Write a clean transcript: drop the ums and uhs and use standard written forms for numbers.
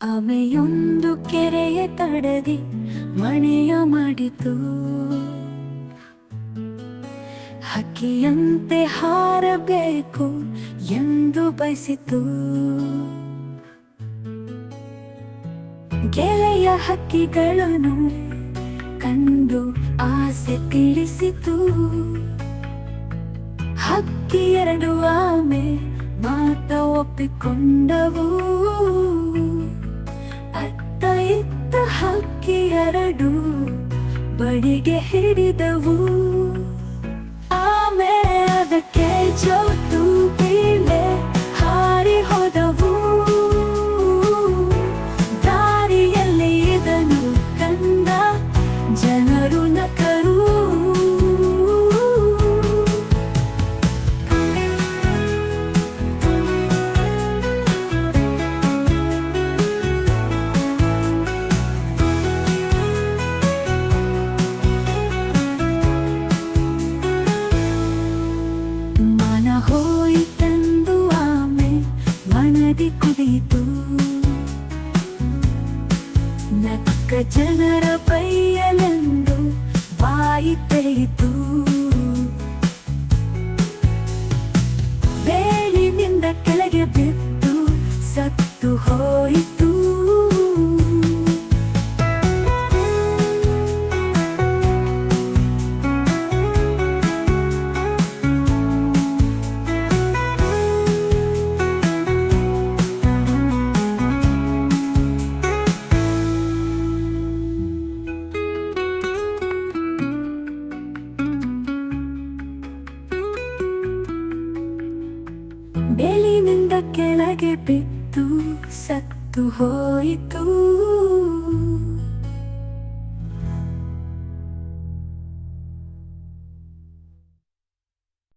ಆಮೆಯೊಂದು ಕೆರೆಯ ತಡದಿ ಮನೆಯ ಮಾಡಿತು. ಹಕ್ಕಿಯಂತೆ ಹಾರಬೇಕು ಎಂದು ಬಯಸಿತು. ಗೆಳೆಯ ಹಕ್ಕಿಗಳನ್ನು ಕಂಡು ಆಸೆ ತಿಳಿಸಿತು. ಹಕ್ಕಿ ಎರಡು ಆಮೆ ಮಾತ ಒಪ್ಪಿಕೊಂಡವು. ಅತ್ತ ಇತ್ತ ಹಕ್ಕಿ ಎರಡು ಬಡಿಗೆ ಹಿಡಿದವು. ಆಮೆ ಅದಕ್ಕೆ ಜೋತು ಬೀಳೆ ಹಾರಿ ಹೋದವು. ದಾರಿಯಲ್ಲಿ ಇದನ್ನು ಕಂಡ ಜನರು ನಕ್ಕರು. ಹೋಯಿತೆಂದು ಆಮೆ ಮನದಿ ಕುದಿತು. ನಕ್ಕ ಜನರ ಬೈಯಲೆಂದು ಬಾಯಿ ತೆರೆಯಿತು. ಬೇಲಿನಿಂದ ಕೆಳಗೆ ಬಿದ್ದು ಸತ್ತು ಹೋಯಿತು. ಬೇಲಿನಿಂದ ಕೆಳಗೆ ಬಿದ್ದು ಸತ್ತು ಹೋಯಿತು.